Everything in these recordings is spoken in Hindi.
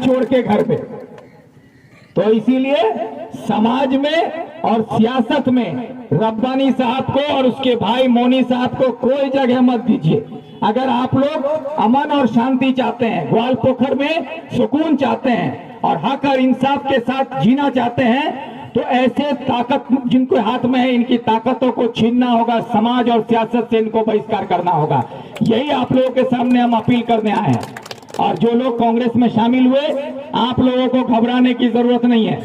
छोड़ के घर पे। तो इसीलिए समाज में और सियासत में रब्बानी साहब को और उसके भाई मोनी साहब को कोई जगह मत दीजिए। अगर आप लोग अमन और शांति चाहते हैं, ग्वालपोखर में सुकून चाहते हैं और हक और इंसाफ के साथ जीना चाहते हैं, तो ऐसे ताकत जिनके हाथ में है, इनकी ताकतों को छीनना होगा। समाज और सियासत से इनको बहिष्कार करना होगा। यही आप लोगों के सामने हम अपील करने आए हैं। और जो लोग कांग्रेस में शामिल हुए, आप लोगों को घबराने की जरूरत नहीं है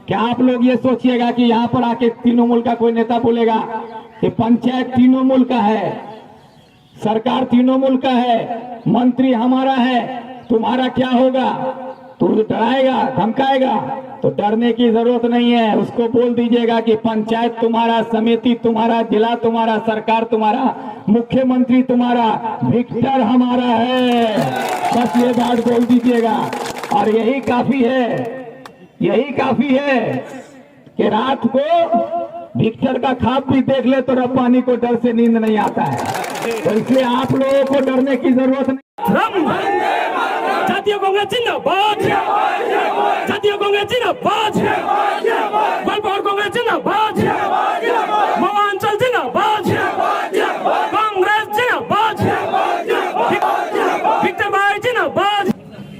कि आप लोग ये सोचिएगा कि यहाँ पर आके तृणमूल का कोई नेता बोलेगा कि पंचायत तृणमूल का है, सरकार तृणमूल का है, मंत्री हमारा है, तुम्हारा क्या होगा, तो डराएगा धमकाएगा। तो डरने की जरूरत नहीं है। उसको बोल दीजिएगा कि पंचायत तुम्हारा, समिति तुम्हारा, जिला तुम्हारा, सरकार तुम्हारा, मुख्यमंत्री तुम्हारा, विक्टर हमारा है। बस ये बात बोल दीजिएगा और यही काफी है। यही काफी है कि रात को विक्टर का ख्वाब भी देख ले तो रब्बानी को डर से नींद नहीं आता है। तो इसलिए आप लोगों को डरने की जरूरत नहीं। জাতীয় কংগ্রেস জিন্দাবাদ, জাতীয় কংগ্রেস জিন্দাবাদ, গোয়ালপাড়া কংগ্রেস জিন্দাবাদ, মহাঞ্চল জিন্দাবাদ, कांग्रेस जिंदाबाद, विक्टर भाई जिंदाबाद।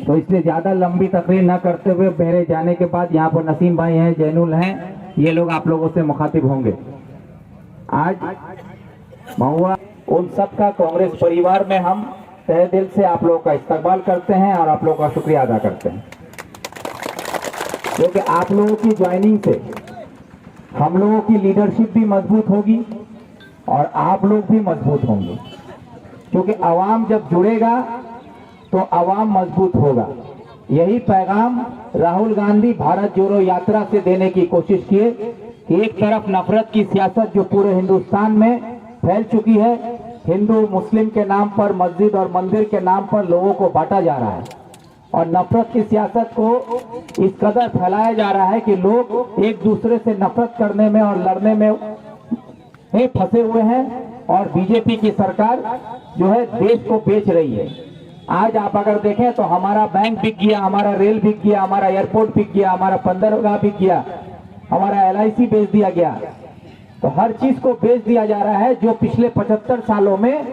तो इसलिए ज्यादा लंबी तकरीर न करते हुए बहरे जाने के बाद यहाँ पर नसीम भाई हैं, जैनुल हैं, ये लोग आप लोगों से मुखातिब होंगे। आज महुआ उन सब का कांग्रेस परिवार में हम तहे दिल से आप लोगों का इस्तकबाल करते हैं और आप लोगों का शुक्रिया अदा करते हैं, क्योंकि आप लोगों की ज्वाइनिंग से हम लोगों की लीडरशिप भी मजबूत होगी और आप लोग भी मजबूत होंगे। क्योंकि आवाम जब जुड़ेगा तो आवाम मजबूत होगा। यही पैगाम राहुल गांधी भारत जोड़ो यात्रा से देने की कोशिश किए कि एक तरफ नफरत की सियासत जो पूरे हिंदुस्तान में फैल चुकी है, हिंदू मुस्लिम के नाम पर, मस्जिद और मंदिर के नाम पर लोगों को बांटा जा रहा है और नफरत की सियासत को इस कदर फैलाया जा रहा है कि लोग एक दूसरे से नफरत करने में और लड़ने में फंसे हुए हैं। और बीजेपी की सरकार जो है देश को बेच रही है। आज आप अगर देखें तो हमारा बैंक बिक गया, हमारा रेल बिक गया, हमारा एयरपोर्ट बिक गया, हमारा बंदरगाह बिक गया, हमारा LIC बेच दिया गया। तो हर चीज को बेच दिया जा रहा है जो पिछले 75 सालों में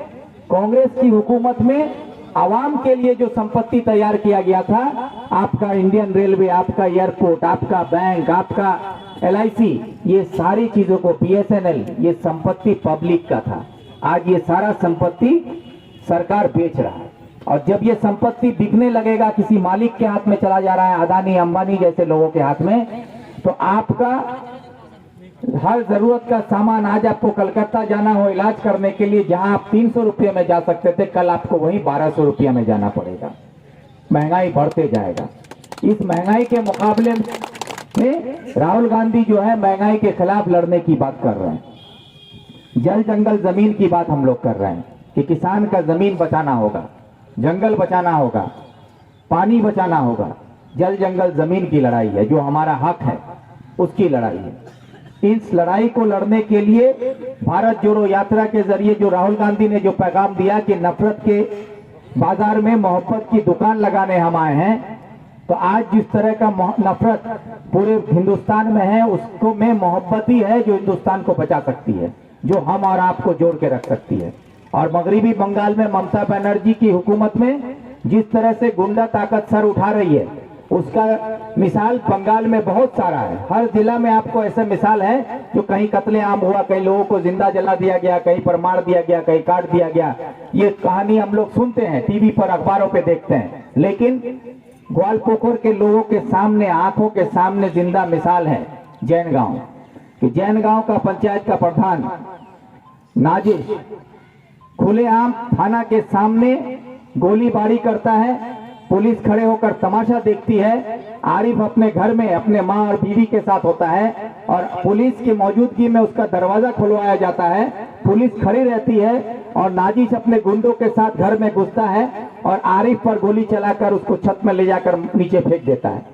कांग्रेस की हुकूमत में आवाम के लिए जो संपत्ति तैयार किया गया था, आपका इंडियन रेलवे, आपका एयरपोर्ट, आपका बैंक, आपका LIC, ये सारी चीजों को, BSNL, ये संपत्ति पब्लिक का था। आज ये सारा संपत्ति सरकार बेच रहा है और जब ये संपत्ति बिकने लगेगा, किसी मालिक के हाथ में चला जा रहा है, अदानी अंबानी जैसे लोगों के हाथ में, तो आपका हर जरूरत का सामान, आज आपको कलकत्ता जाना हो इलाज करने के लिए, जहां आप 300 रुपये में जा सकते थे, कल आपको वहीं 1200 रुपये में जाना पड़ेगा। महंगाई बढ़ते जाएगा। इस महंगाई के मुकाबले में राहुल गांधी जो है महंगाई के खिलाफ लड़ने की बात कर रहे हैं। जल जंगल जमीन की बात हम लोग कर रहे हैं कि किसान का जमीन बचाना होगा, जंगल बचाना होगा, पानी बचाना होगा। जल जंगल जमीन की लड़ाई है, जो हमारा हक है उसकी लड़ाई है। इस लड़ाई को लड़ने के लिए भारत जोड़ो यात्रा के जरिए जो राहुल गांधी ने जो पैगाम दिया कि नफरत के बाजार में मोहब्बत की दुकान लगाने हम आए हैं, तो आज जिस तरह का नफरत पूरे हिंदुस्तान में है, उसको में मोहब्बत ही है जो हिंदुस्तान को बचा सकती है, जो हम और आपको जोड़ के रख सकती है। और मगरिबी बंगाल में ममता बनर्जी की हुकूमत में जिस तरह से गुंडा ताकत सर उठा रही है, उसका मिसाल बंगाल में बहुत सारा है। हर जिला में आपको ऐसे मिसाल है जो कहीं कत्लेआम हुआ, कई लोगों को जिंदा जला दिया गया, कहीं पर मार दिया गया, कहीं काट दिया गया। ये कहानी हम लोग सुनते हैं, टीवी पर, अखबारों पे देखते हैं। लेकिन ग्वालपोखर के लोगों के सामने, आंखों के सामने जिंदा मिसाल है जैन गांव कि जैन गांव का पंचायत का प्रधान नाजिश खुलेआम थाना के सामने गोलीबारी करता है। पुलिस खड़े होकर तमाशा देखती है। आरिफ अपने घर में अपने माँ और बीवी के साथ होता है और पुलिस की मौजूदगी में उसका दरवाजा खुलवाया जाता है। पुलिस खड़ी रहती है और नाजिश अपने गुंडों के साथ घर में घुसता है और आरिफ पर गोली चलाकर उसको छत में ले जाकर नीचे फेंक देता है।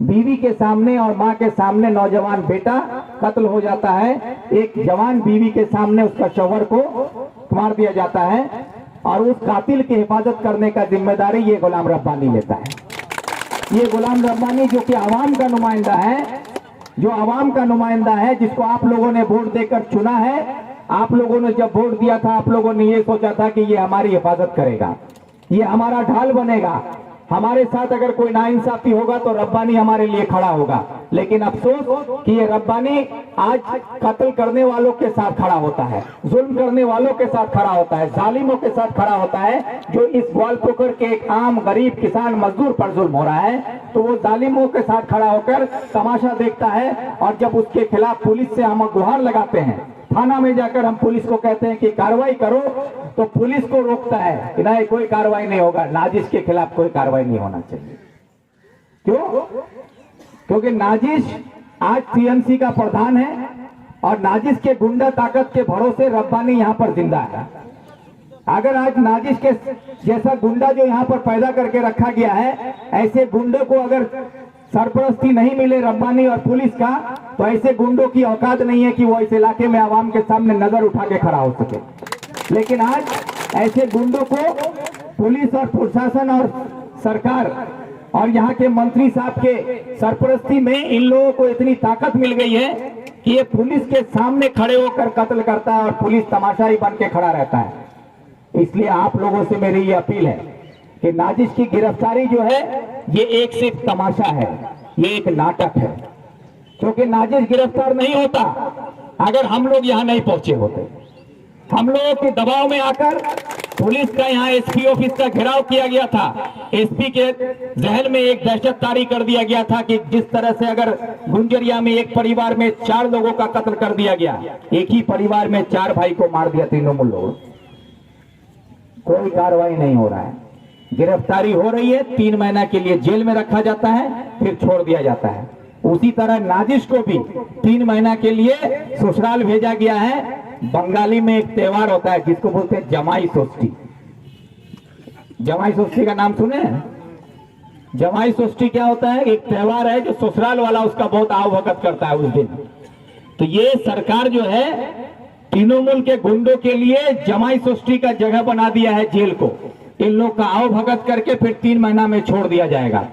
बीवी के सामने और माँ के सामने नौजवान बेटा कत्ल हो जाता है। एक जवान बीवी के सामने उसका शौहर को मार दिया जाता है और उस कातिल की हिफाजत करने का जिम्मेदारी ये गुलाम रब्बानी लेता है। ये गुलाम रब्बानी जो कि आवाम का नुमाइंदा है, जो आवाम का नुमाइंदा है, जिसको आप लोगों ने वोट देकर चुना है, आप लोगों ने जब वोट दिया था आप लोगों ने ये सोचा था कि ये हमारी हिफाजत करेगा, ये हमारा ढाल बनेगा, हमारे साथ अगर कोई नाइंसाफी होगा तो रब्बानी हमारे लिए खड़ा होगा। लेकिन अफसोस कि ये रब्बानी आज कत्ल करने वालों के साथ खड़ा होता है, जुल्म करने वालों के साथ खड़ा होता है, जालिमों के साथ खड़ा होता है। जो इस ग्वालपोखर के एक आम गरीब किसान मजदूर पर जुल्म हो रहा है तो वो जालिमों के साथ खड़ा होकर तमाशा देखता है, और जब उसके खिलाफ पुलिस से हम गुहार लगाते हैं, थाना में जाकर हम पुलिस को कहते हैं कि कार्रवाई करो, तो पुलिस को रोकता है कि नहीं कोई कार्रवाई नहीं होगा, नाजिश के खिलाफ कोई कार्रवाई नहीं होना चाहिए। क्यों? क्योंकि नाजिश आज टीएमसी का प्रधान है और नाजिश के गुंडा ताकत के भरोसे रब्बानी यहां पर जिंदा है। अगर आज नाजिश के जैसा गुंडा जो यहां पर पैदा करके रखा गया है, ऐसे गुंडे को अगर सरपरस्ती नहीं मिले रब्बानी और पुलिस का, तो ऐसे गुंडों की औकात नहीं है कि वो इस इलाके में आवाम के सामने नजर उठा के खड़ा हो सके। लेकिन आज ऐसे गुंडों को पुलिस और प्रशासन और सरकार और यहाँ के मंत्री साहब के सरपरस्ती में इन लोगों को इतनी ताकत मिल गई है कि ये पुलिस के सामने खड़े होकर कत्ल करता है और पुलिस तमाशाई बन के खड़ा रहता है। इसलिए आप लोगों से मेरी ये अपील है कि नाजिश की गिरफ्तारी जो है ये एक सिर्फ तमाशा है, ये एक नाटक है। क्योंकि नाजिश गिरफ्तार नहीं होता अगर हम लोग यहाँ नहीं पहुंचे होते। हम लोगों के दबाव में आकर पुलिस का यहाँ एसपी ऑफिस का घेराव किया गया था। एसपी के जहन में एक दहशत तारी कर दिया गया था कि जिस तरह से अगर गुंजरिया में एक परिवार में 4 लोगों का कत्ल कर दिया गया, एक ही परिवार में 4 भाई को मार दिया तृणमूल लोगों, कोई कार्रवाई नहीं हो रहा है। गिरफ्तारी हो रही है, 3 महीना के लिए जेल में रखा जाता है, फिर छोड़ दिया जाता है। उसी तरह नाजिश को भी 3 महीना के लिए ससुराल भेजा गया है। बंगाली में एक त्योहार होता है जिसको बोलते हैं जमाई षष्ठी। जमाई षष्ठी का नाम सुने? जमाई षष्ठी क्या होता है? एक त्योहार है जो ससुराल वाला उसका बहुत आवभगत करता है उस दिन। तो ये सरकार जो है तृणमूल के गुंडों के लिए जमाई षष्ठी का जगह बना दिया है जेल को। इन लोग का आवभगत करके फिर 3 महीना में छोड़ दिया जाएगा।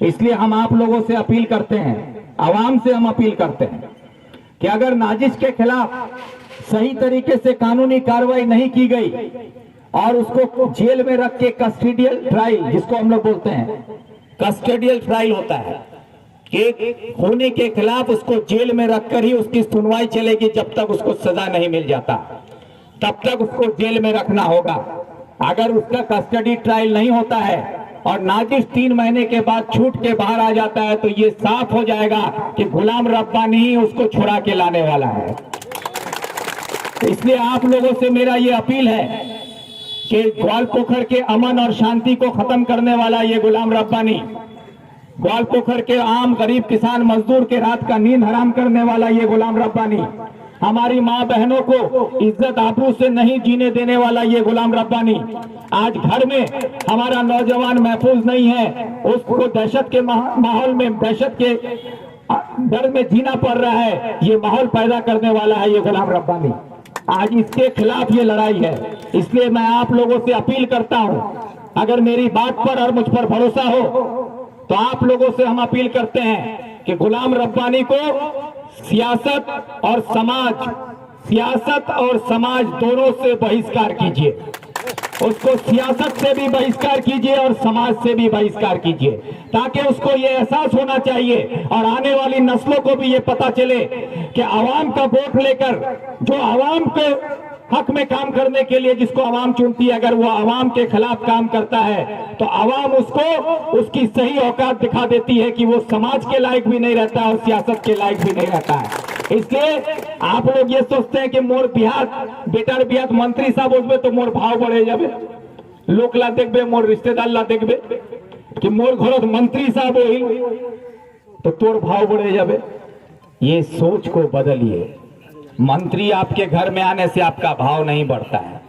इसलिए हम आप लोगों से अपील करते हैं, आवाम से हम अपील करते हैं कि अगर नाजिश के खिलाफ सही तरीके से कानूनी कार्रवाई नहीं की गई और उसको जेल में रख के कस्टोडियल ट्रायल, जिसको हम लोग बोलते हैं कस्टोडियल ट्रायल होता है कि खूनी के खिलाफ उसको जेल में रखकर ही उसकी सुनवाई चलेगी। जब तक उसको सजा नहीं मिल जाता तब तक उसको जेल में रखना होगा। अगर उसका कस्टडी ट्रायल नहीं होता है और नाजिश 3 महीने के बाद छूट के बाहर आ जाता है तो ये साफ हो जाएगा कि गुलाम रब्बानी ही उसको छुड़ा के लाने वाला है। इसलिए आप लोगों से मेरा ये अपील है कि ग्वालपोखर के अमन और शांति को खत्म करने वाला ये गुलाम रब्बानी, ग्वालपोखर के आम गरीब किसान मजदूर के रात का नींद हराम करने वाला ये गुलाम रब्बानी, हमारी माँ बहनों को इज्जत आबरू से नहीं जीने देने वाला ये गुलाम रब्बानी, आज घर में हमारा नौजवान महफूज नहीं है, उसको दहशत के माहौल में, दहशत के डर में जीना पड़ रहा है, ये माहौल पैदा करने वाला है ये गुलाम रब्बानी। आज इसके खिलाफ ये लड़ाई है। इसलिए मैं आप लोगों से अपील करता हूं, अगर मेरी बात पर और मुझ पर भरोसा हो तो आप लोगों से हम अपील करते हैं कि गुलाम रब्बानी को सियासत और समाज दोनों से बहिष्कार कीजिए। उसको सियासत से भी बहिष्कार कीजिए और समाज से भी बहिष्कार कीजिए, ताकि उसको ये एहसास होना चाहिए और आने वाली नस्लों को भी ये पता चले कि आवाम का वोट लेकर जो आवाम के हक में काम करने के लिए जिसको आवाम चुनती है, अगर वो आवाम के खिलाफ काम करता है तो आवाम उसको उसकी सही औकात दिखा देती है कि वो समाज के लायक भी नहीं रहता और सियासत के लायक भी नहीं रहता है। इसलिए आप लोग ये सोचते हैं कि मोर बिहार बेटार बिहार मंत्री साहब उसमें तो मोर भाव बढ़े जाबे, लोक ला देखबे, मोर रिश्तेदार ला देखबे कि मोर घर मंत्री साहब होइल तो तोर भाव बढ़े जाबे। ये सोच को बदलिए। मंत्री आपके घर में आने से आपका भाव नहीं बढ़ता है,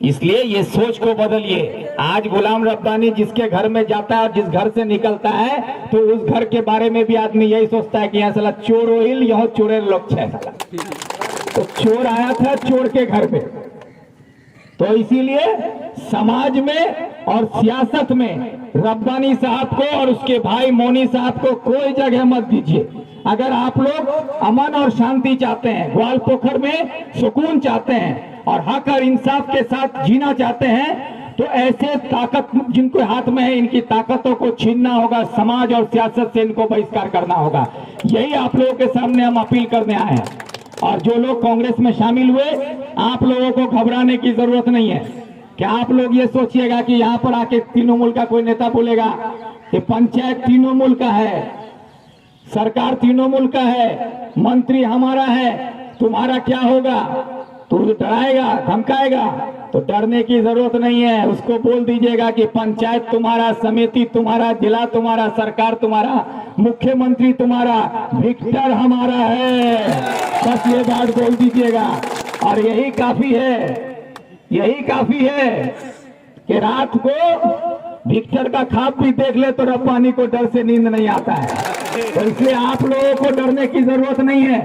इसलिए ये सोच को बदलिए। आज गुलाम रब्बानी जिसके घर में जाता है और जिस घर से निकलता है तो उस घर के बारे में भी आदमी यही सोचता है कि यहाँ साला चोर होइल, यहाँ चोरे लोग छे साला। तो चोर आया था चोर के घर पे, तो इसीलिए समाज में और सियासत में रब्बानी साहब को और उसके भाई मोनी साहब को कोई जगह मत दीजिए। अगर आप लोग अमन और शांति चाहते हैं, ग्वाल पोखर में सुकून चाहते हैं और हक और इंसाफ के साथ जीना चाहते हैं, तो ऐसे ताकत जिनको हाथ में है, इनकी ताकतों को छीनना होगा। समाज और सियासत से इनको बहिष्कार करना होगा। यही आप लोगों के सामने हम अपील करने आए हैं। और जो लोग कांग्रेस में शामिल हुए, आप लोगों को घबराने की जरूरत नहीं है। क्या आप लोग ये सोचिएगा कि यहाँ पर आके तृणमूल का कोई नेता बोलेगा कि पंचायत तृणमूल का है, सरकार तृणमूल का है, मंत्री हमारा है, तुम्हारा क्या होगा? तो डराएगा, धमकाएगा? तो डरने की जरूरत नहीं है। उसको बोल दीजिएगा कि पंचायत तुम्हारा, समिति तुम्हारा, जिला तुम्हारा, सरकार तुम्हारा, मुख्यमंत्री तुम्हारा, विक्टर हमारा है। बस ये बात बोल दीजिएगा और यही काफी है। यही काफी है कि रात को विक्टर का ख्वाब भी देख ले तो रब्बानी को डर से नींद नहीं आता है। तो इसलिए आप लोगों को डरने की जरूरत नहीं है,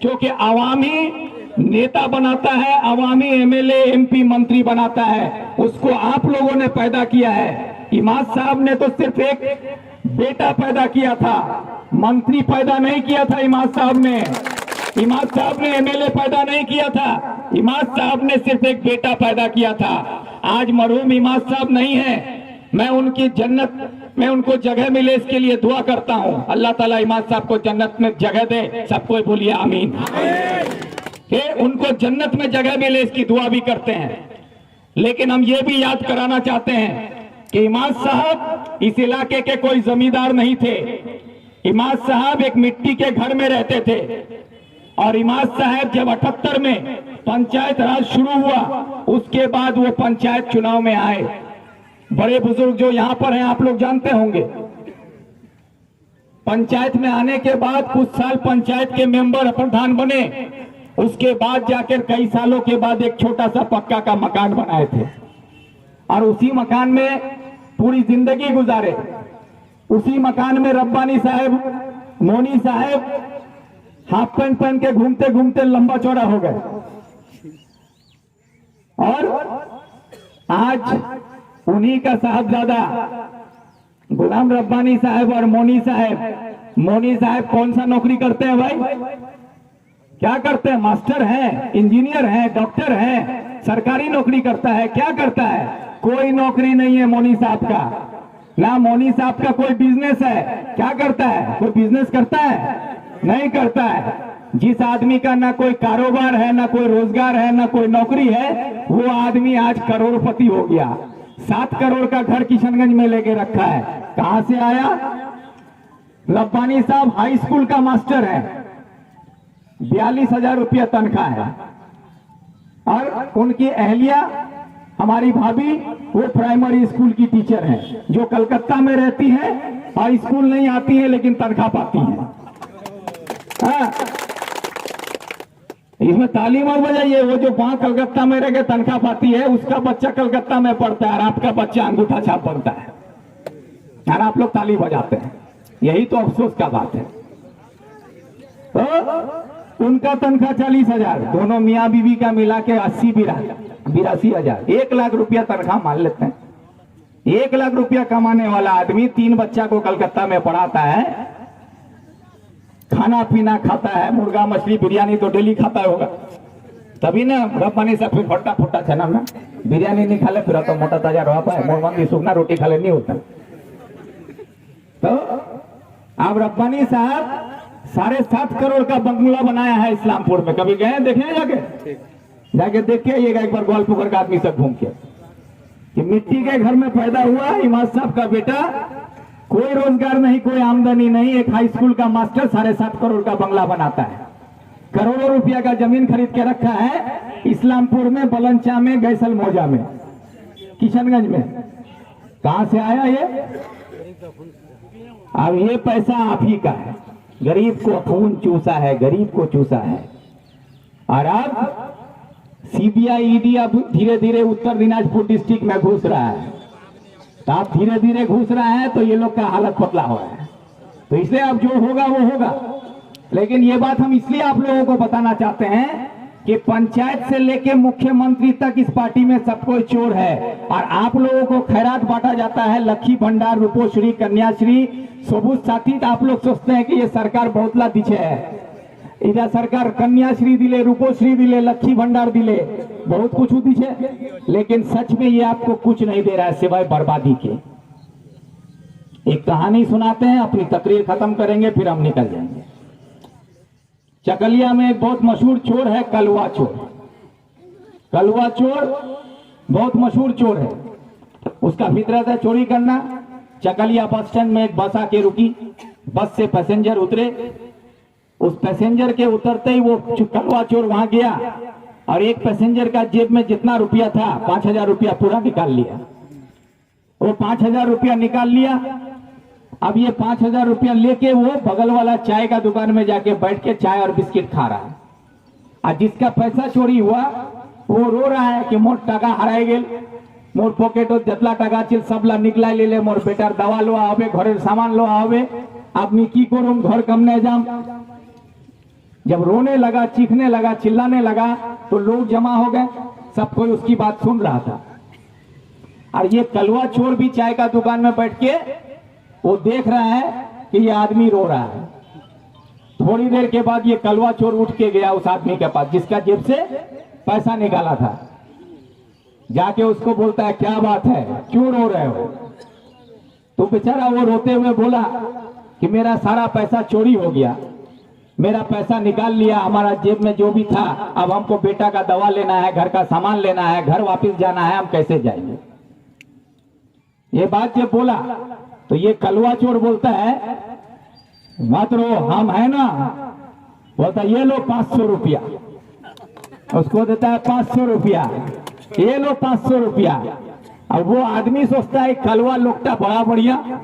क्योंकि अवामी नेता बनाता है, अवामी एमएलए एमपी मंत्री बनाता है, उसको आप लोगों ने पैदा किया है। इमाद साहब ने तो सिर्फ एक बेटा पैदा किया था, मंत्री पैदा नहीं किया था। इमाद साहब ने एमएलए पैदा नहीं किया था। इमाद साहब ने सिर्फ एक बेटा पैदा किया था। आज मरहूम इमाद साहब नहीं है, मैं उनकी जन्नत में उनको जगह मिले इसके लिए दुआ करता हूं। अल्लाह ताला इमाद साहब को जन्नत में जगह दे। सबको बोलिए आमीन। कि उनको जन्नत में जगह मिले इसकी दुआ भी करते हैं। लेकिन हम ये भी याद कराना चाहते हैं कि इमाद साहब इस इलाके के कोई जमींदार नहीं थे। इमाद साहब एक मिट्टी के घर में रहते थे और इमाद साहब जब 78 में पंचायत राज शुरू हुआ, उसके बाद वो पंचायत चुनाव में आए। बड़े बुजुर्ग जो यहाँ पर हैं आप लोग जानते होंगे। पंचायत में आने के बाद कुछ साल पंचायत के मेंबर प्रधान बने, उसके बाद जाकर कई सालों के बाद एक छोटा सा पक्का का मकान बनाए थे और उसी मकान में पूरी जिंदगी गुजारे। उसी मकान में रब्बानी साहब, मोनी साहब हाफ पैंट पहन के घूमते घूमते लंबा चौड़ा हो गए और आज उन्हीं का साहबजादा गुलाम रब्बानी साहब और मोनी साहब कौन सा नौकरी करते हैं भाई? क्या करते हैं? मास्टर हैं, इंजीनियर हैं, डॉक्टर हैं, सरकारी नौकरी करता है। क्या करता है? कोई नौकरी नहीं है मोनी साहब का। ना मोनी साहब का कोई बिजनेस है। क्या करता है? कोई बिजनेस करता है? नहीं करता है। जिस आदमी का ना कोई कारोबार है, ना कोई रोजगार है, ना कोई नौकरी है, वो आदमी आज करोड़पति हो गया। 7 करोड़ का घर किशनगंज में लेके रखा है। कहां से आया? रब्बानी साहब हाई स्कूल का मास्टर है, 42,000 रुपया तनख्वाह है और उनकी अहलिया हमारी भाभी वो प्राइमरी स्कूल की टीचर है जो कलकत्ता में रहती है और स्कूल नहीं आती है लेकिन तनख्वाह पाती है। हाँ, इसमें तालीम और बजाइए। वो जो वहां कलकत्ता में रह के तनख्वाह पाती है, उसका बच्चा कलकत्ता में पढ़ता है और आपका बच्चा अंगूठा छाप बनता है और आप लोग ताली बजाते हैं। यही तो अफसोस का बात है। तो उनका तनख्वाह 40,000, दोनों मियाँ बीवी का मिला के 82,000, 1 लाख रुपया तनख्वाह मान लेते हैं। 1 लाख रुपया कमाने वाला आदमी 3 बच्चा को कलकत्ता में पढ़ाता है, खाना पीना खाता है, मुर्गा मछली बिरयानी तो डेली खाता होगा। तभी ना रब्बानी से फिर फटा फुटा छना ना बिरयानी नहीं खाले फिर तो मोटा ताजा रहा पाए, मोर मंदी सुगना रोटी खाले नहीं होता। तो अब रब्बानी साहब 7.5 करोड़ का बंगला बनाया है इस्लामपुर में। कभी गए देखे? जाके देख के आइएगा एक बार ग्वाल पोखर का आदमी सब घूम के कि मिट्टी के घर में पैदा हुआ इमाद साहब का बेटा, कोई रोजगार नहीं, कोई आमदनी नहीं, एक हाई स्कूल का मास्टर 7.5 करोड़ का बंगला बनाता है। करोड़ों रुपया का जमीन खरीद के रखा है इस्लामपुर में, बलंचा में, गैसल मौजा में, किशनगंज में। कहां से आया ये? अब ये पैसा आप ही का है। गरीब को खून चूसा है, गरीब को चूसा है। और अब सीबीआई ईडी अब धीरे धीरे उत्तर दिनाजपुर डिस्ट्रिक्ट में घुस रहा है। तो आप धीरे धीरे घुस रहा है तो ये लोग का हालत पतला हो रहा है। तो इसलिए अब जो होगा वो होगा। लेकिन ये बात हम इसलिए आप लोगों को बताना चाहते हैं कि पंचायत से लेके मुख्यमंत्री तक इस पार्टी में सब कोई चोर है, और आप लोगों को खैरात बांटा जाता है, लक्ष्मी भंडार, रूपोश्री, कन्याश्री, सबूत साथी। तो आप लोग सोचते हैं कि ये सरकार बहुत ला दीछे है, इधर सरकार कन्याश्री दिले, रूपोश्री दिले, लक्ष्मी भंडार दिले, बहुत कुछ दीछे, लेकिन सच में ये आपको कुछ नहीं दे रहा है सिवाय बर्बादी के। एक कहानी सुनाते हैं, अपनी तकरीर खत्म करेंगे, फिर हम निकल जाएंगे। चकलिया में एक बहुत मशहूर चोर है, कलवा चोर। कलवा चोर बहुत मशहूर चोर है। उसका फितरत है चोरी करना। चकलिया बस स्टैंड में एक बस आके रुकी, बस से पैसेंजर उतरे, उस पैसेंजर के उतरते ही वो कलवा चोर वहां गया और एक पैसेंजर का जेब में जितना रुपया था 5,000 रुपया पूरा निकाल लिया। वो 5,000 रुपया निकाल लिया। अब ये 5,000 रुपया लेके वो बगल वाला चाय का दुकान में जाके बैठ के चाय और बिस्किट खा रहा है। और जिसका पैसा चोरी हुआ वो रो रहा है कि मोर टाका हराई गेल, मोर पॉकेटो जतला टाका छिल सबला निकलाई ले, मोर बेटार दवा लो आवे, घरेर सामान लो आवे, अपनी की करूं, घर कमने जाम। जब रोने लगा, चीखने लगा, चिल्लाने लगा तो लोग जमा हो गए, सब कोई उसकी बात सुन रहा था। और ये कलवा चोर भी चाय का दुकान में बैठ के वो देख रहा है कि ये आदमी रो रहा है। थोड़ी देर के बाद ये कलवा चोर उठ के गया उस आदमी के पास जिसका जेब से पैसा निकाला था। जाके उसको बोलता है, क्या बात है, क्यों रो रहे हो? तो बेचारा वो रोते हुए बोला कि मेरा सारा पैसा चोरी हो गया, मेरा पैसा निकाल लिया, हमारा जेब में जो भी था, अब हमको बेटा का दवा लेना है, घर का सामान लेना है, घर वापस जाना है, हम कैसे जाएंगे? ये बात जब बोला तो ये कलवा चोर बोलता है, मत रो, हम है ना। बोलता ये लो 500 रुपया। उसको देता है 500 रुपया, ये लो 500 रुपया। अब वो आदमी सोचता है कलवा लोकटा बड़ा बढ़िया,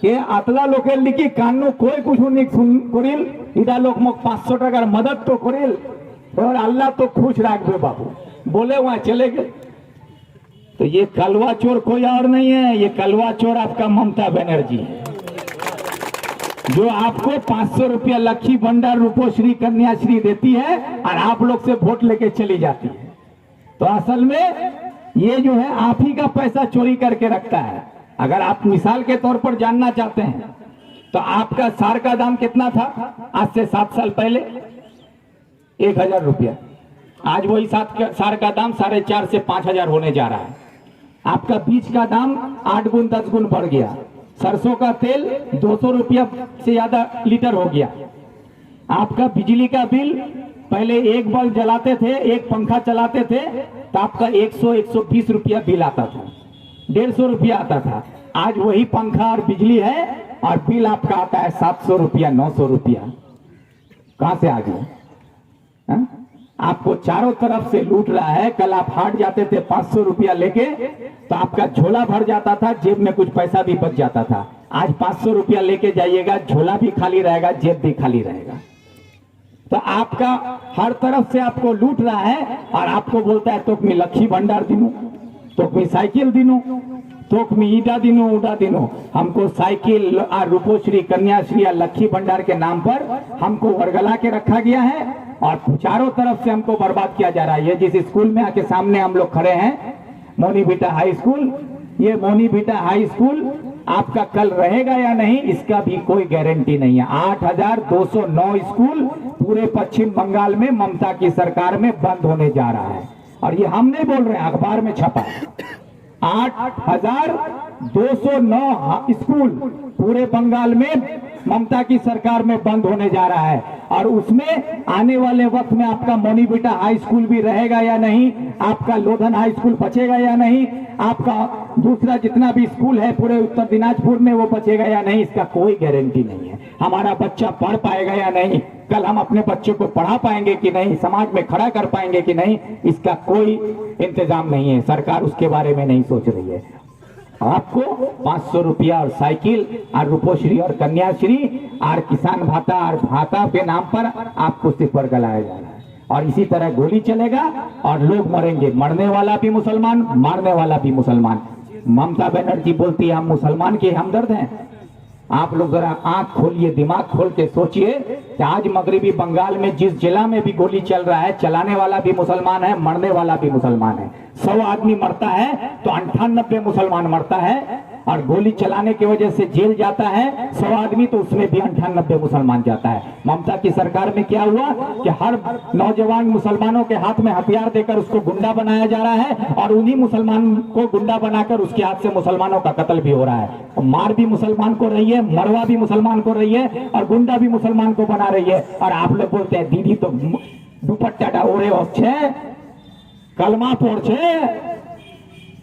ये आतला लोकेर लिखी कान्नो कोई कुछ नहीं करिल, इधर लोग मग 500 टाकार मदद तो करिल और अल्लाह तो खुश राखबे बाबू, बोले वहां चले गए। तो ये कलवा चोर कोई और नहीं है, ये कलवा चोर आपका ममता बनर्जी है, जो आपको 500 रुपया लक्ष्मी भंडार, रूपोश्री, कन्याश्री देती है और आप लोग से वोट लेके चली जाती है। तो असल में ये जो है आप ही का पैसा चोरी करके रखता है। अगर आप मिसाल के तौर पर जानना चाहते हैं तो आपका सार का दाम कितना था आज से 7 साल पहले? 1,000 रुपया। आज वही सार का दाम 4.5 से 5,000 होने जा रहा है। आपका बीज का दाम 8 गुण 10 गुण बढ़ गया। सरसों का तेल 200 रुपया से ज्यादा लीटर हो गया। आपका बिजली का बिल पहले एक बल्ब जलाते थे, एक पंखा चलाते थे तो आपका 100-120 रुपया बिल आता था, 150 रुपया आता था। आज वही पंखा और बिजली है और बिल आपका आता है 700 रुपया, 900 रुपया। कहां से आ गया? आपको चारों तरफ से लूट रहा है। कल आप हाट जाते थे 500 रुपया लेके तो आपका झोला भर जाता था, जेब में कुछ पैसा भी बच जाता था। आज 500 रुपया लेके जाइएगा, झोला भी खाली रहेगा, जेब भी खाली रहेगा। तो आपका हर तरफ से आपको लूट रहा है और आपको बोलता है तो मैं लक्ष्मी भंडार दिनू, तो मैं साइकिल दिनू, तो मैं ईटा दिनू, उड़ा दिनू। हमको साइकिल और रूपोश्री, कन्याश्री या लक्ष्मी भंडार के नाम पर हमको वर्गला के रखा गया है और चारों तरफ से हमको बर्बाद किया जा रहा है। ये जिस स्कूल में आके सामने हम लोग खड़े हैं, मोनी बीटा हाई स्कूल, ये मोनी बीटा हाई स्कूल आपका कल रहेगा या नहीं इसका भी कोई गारंटी नहीं है। 8,209 स्कूल पूरे पश्चिम बंगाल में ममता की सरकार में बंद होने जा रहा है और ये हम नहीं बोल रहे हैं, अखबार में छपा है। 8,209 स्कूल पूरे बंगाल में ममता की सरकार में बंद होने जा रहा है और उसमें आने वाले वक्त में आपका मोनी बीटा हाई स्कूल भी रहेगा या नहीं, आपका लोधन हाई स्कूल बचेगा या नहीं, आपका दूसरा जितना भी स्कूल है पूरे उत्तर दिनाजपुर में वो बचेगा या नहीं, इसका कोई गारंटी नहीं है। हमारा बच्चा पढ़ पाएगा या नहीं, कल हम अपने बच्चों को पढ़ा पाएंगे कि नहीं, समाज में खड़ा कर पाएंगे कि नहीं, इसका कोई इंतजाम नहीं है। सरकार उसके बारे में नहीं सोच रही है। आपको 500 रुपया और साइकिल और रूपोश्री और कन्याश्री और किसान भाता और भाता के नाम पर आपको सिर्फ पर गलाया जा रहा है और इसी तरह गोली चलेगा और लोग मरेंगे। मरने वाला भी मुसलमान, मारने वाला भी मुसलमान। ममता बनर्जी बोलती है हम मुसलमान के हमदर्द हैं आप लोग जरा आंख खोलिए, दिमाग खोल के सोचिए कि आज मगरिबी बंगाल में जिस जिला में भी गोली चल रहा है, चलाने वाला भी मुसलमान है, मरने वाला भी मुसलमान है। 100 आदमी मरता है तो 98 मुसलमान मरता है, और गोली चलाने की वजह से जेल जाता है 100 आदमी, तो उसमें भी 98 मुसलमान जाता है। ममता की सरकार में क्या हुआ कि हर नौजवान मुसलमानों के हाथ में हथियार देकर उसको गुंडा बनाया जा रहा है, और उन्हीं मुसलमान को गुंडा बनाकर उसके हाथ से मुसलमानों का कत्ल भी हो रहा है। और मार भी मुसलमान को रही है, मरवा भी मुसलमान को रही है, और गुंडा भी मुसलमान को बना रही है। और आप लोग बोलते हैं दीदी तो दुपट्टा ओढ़े होच्छे, कलमा पढ़छे,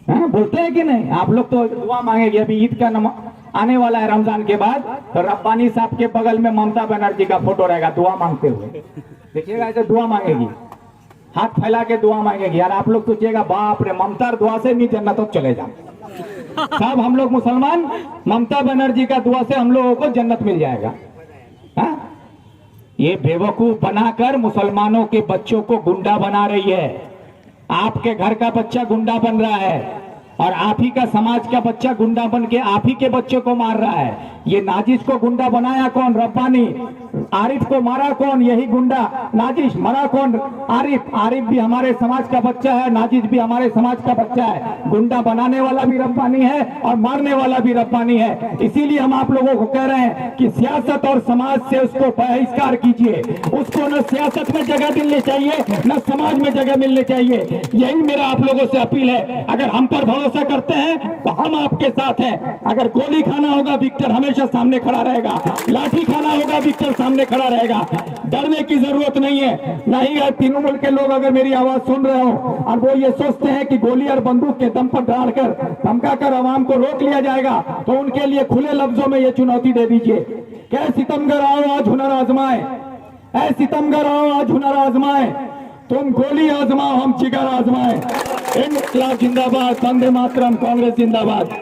बोलते हैं कि नहीं? आप लोग तो दुआ मांगेगी। अभी ईद का आने वाला है रमजान के बाद, तो रब्बानी साहब के बगल में ममता बनर्जी का फोटो रहेगा दुआ मांगते हुए, देखिएगा ऐसे दुआ मांगेगी, हाथ फैला के दुआ मांगेगी। यार आप लोग सोचिएगा बाप रे, ममता दुआ से नहीं जन्नत तो चले जाओ साहब। हम लोग मुसलमान, ममता बनर्जी का दुआ से हम लोगों को जन्नत मिल जाएगा। हा? ये बेवकूफ बनाकर मुसलमानों के बच्चों को गुंडा बना रही है। आपके घर का बच्चा गुंडा बन रहा है, और आप ही का समाज का बच्चा गुंडा बन के आप ही के बच्चों को मार रहा है। ये नाजिश को गुंडा बनाया कौन? रब्बानी। आरिफ को मारा कौन? यही गुंडा नाजिश। मरा कौन? आरिफ। आरिफ भी हमारे समाज का बच्चा है, नाजिश भी हमारे समाज का बच्चा है। गुंडा बनाने वाला भी रब्बानी है और मारने वाला भी रब्बानी है। इसीलिए हम आप लोगों को कह रहे हैं कि सियासत और समाज से उसको बहिष्कार कीजिए। उसको न सियासत में जगह मिलनी चाहिए, न समाज में जगह मिलनी चाहिए। यही मेरा आप लोगों से अपील है। अगर हम पर भरोसा करते हैं तो हम आपके साथ हैं। अगर गोली खाना होगा, विक्टर हमेशा सामने खड़ा रहेगा। लाठी खाना होगा, विक्टर सामने खड़ा रहेगा। डरने की जरूरत नहीं है। नहीं है तृणमूल के लोग अगर मेरी आवाज सुन रहे हो और वो ये सोचते हैं कि गोली और बंदूक के दम पर डालकर धमकाकर आवाम को रोक लिया जाएगा, तो उनके लिए खुले लफ्जों में ये चुनौती दे दीजिए। क्या सितमगर आओ आज हुनर आजमाए, ऐ सितमगर आओ आज हुनर आजमाए। तुम गोली आजमाओ, हम जिगर आजमाए। इनकलाब जिंदाबाद, वंदे मातरम, कांग्रेस जिंदाबाद।